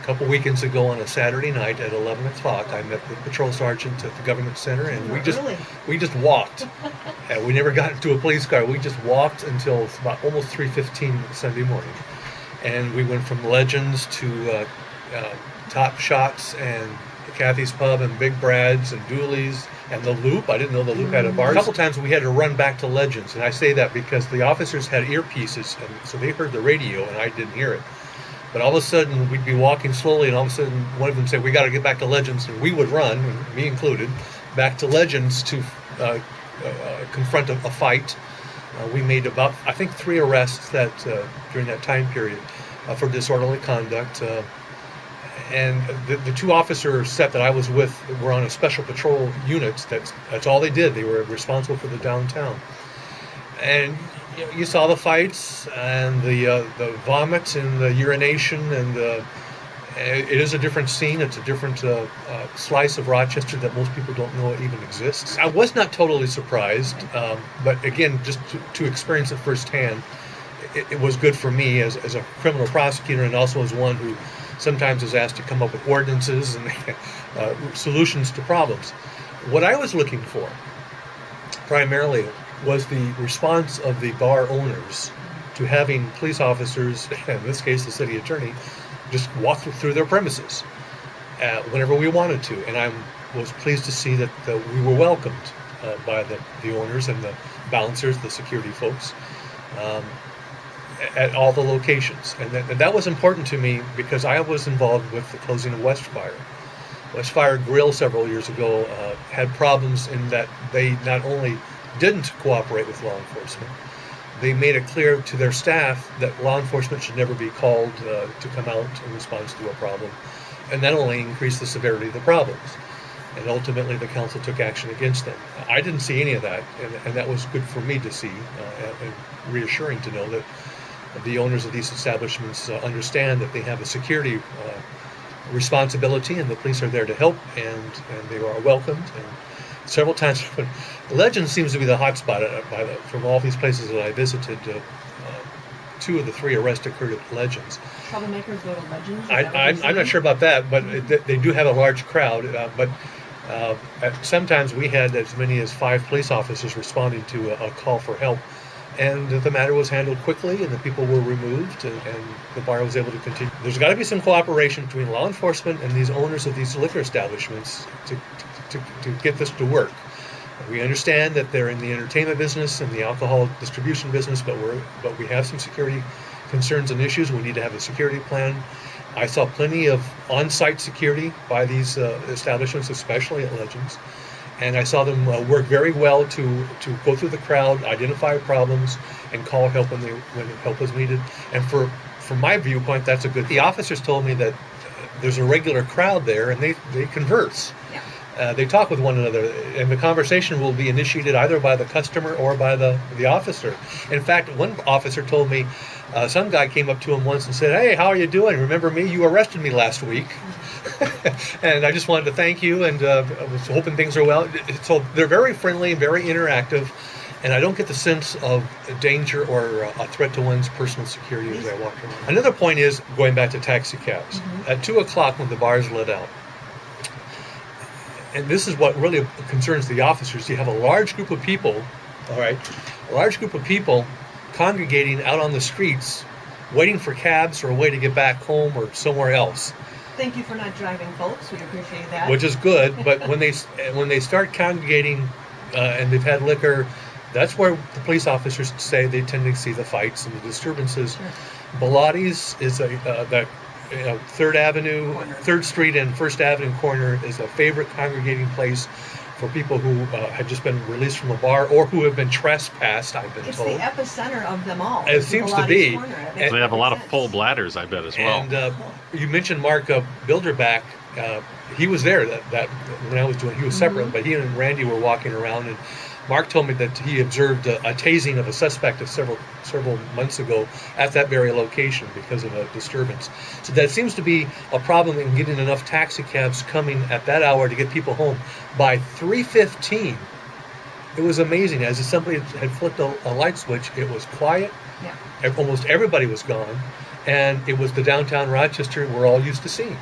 couple weekends ago on a Saturday night at 11 o'clock, I met the patrol sergeant at the government center, and we just walked. And we never got into a police car. We just walked until about almost 3:15 Sunday morning. And we went from Legends to Top Shots and Kathy's Pub and Big Brad's and Dooley's and the Loop. I didn't know the Loop had a bar. A couple times we had to run back to Legends, and I say that because the officers had earpieces, and so they heard the radio and I didn't hear it. But all of a sudden we'd be walking slowly, and all of a sudden one of them said, "We got to get back to Legends," and we would run, me included, back to Legends to confront a fight. We made about, I think, 3 arrests that during that time period for disorderly conduct. And the 2 officer set that I was with were on a special patrol unit. That's all they did. They were responsible for the downtown. And you saw the fights and the vomit and the urination, and it is a different scene. It's a different slice of Rochester that most people don't know even exists. I was not totally surprised, but again, just to experience it firsthand, it was good for me as a criminal prosecutor, and also as one who sometimes is asked to come up with ordinances and solutions to problems. What I was looking for primarily was the response of the bar owners to having police officers, in this case the city attorney, just walk through their premises whenever we wanted to. And I was pleased to see that we were welcomed by the owners and the bouncers, the security folks, at all the locations. And that was important to me because I was involved with the closing of Westfire. Westfire Grill several years ago had problems in that they not only didn't cooperate with law enforcement, they made it clear to their staff that law enforcement should never be called to come out in response to a problem, and that only increased the severity of the problems. And ultimately the council took action against them. I didn't see any of that, and that was good for me to see, and reassuring to know that the owners of these establishments understand that they have a security responsibility, and the police are there to help, and they are welcomed. And several times, Legends seems to be the hot spot from all these places that I visited. 2 of the 3 arrests occurred at Legends. Troublemakers go to Legends? I'm not sure about that, but they do have a large crowd. But sometimes we had as many as 5 police officers responding to a call for help. And the matter was handled quickly, and the people were removed, and the bar was able to continue. There's got to be some cooperation between law enforcement and these owners of these liquor establishments to get this to work. We understand that they're in the entertainment business and the alcohol distribution business, but we have some security concerns and issues. We need to have a security plan. I saw plenty of on-site security by these establishments, especially at Legends. And I saw them work very well to go through the crowd, identify problems, and call help when help was needed. And from my viewpoint, that's a good. The officers told me that there's a regular crowd there, and they converse. Yeah. They talk with one another, and the conversation will be initiated either by the customer or by the officer. In fact, one officer told me some guy came up to him once and said, "Hey, how are you doing? Remember me? You arrested me last week." And I just wanted to thank you, and I was hoping things are well. So they're very friendly and very interactive, and I don't get the sense of danger or a threat to one's personal security as I walk around. Another point is, going back to taxi cabs, at 2 o'clock when the bars let out, and this is what really concerns the officers, you have a large group of people, congregating out on the streets, waiting for cabs or a way to get back home or somewhere else. Thank you for not driving, folks. We appreciate that. Which is good, but when they start congregating and they've had liquor, that's where the police officers say they tend to see the fights and the disturbances. Sure. Bellatti's is that 3rd Street and 1st Avenue corner is a favorite congregating place for people who had just been released from a bar or who have been trespassed, I've been told. It's the epicenter of them all. It seems to be. They have a lot of full bladders, I bet, as well. And you mentioned Mark Bilderback. He was there that when I was doing. He was separate, but he and Randy were walking around, and Mark told me that he observed a tasing of a suspect of several months ago at that very location because of a disturbance. So that seems to be a problem in getting enough taxi cabs coming at that hour to get people home. By 3:15, it was amazing. As if somebody had flipped a light switch, it was quiet. Yeah. Almost everybody was gone. and it was the downtown Rochester we're all used to seeing.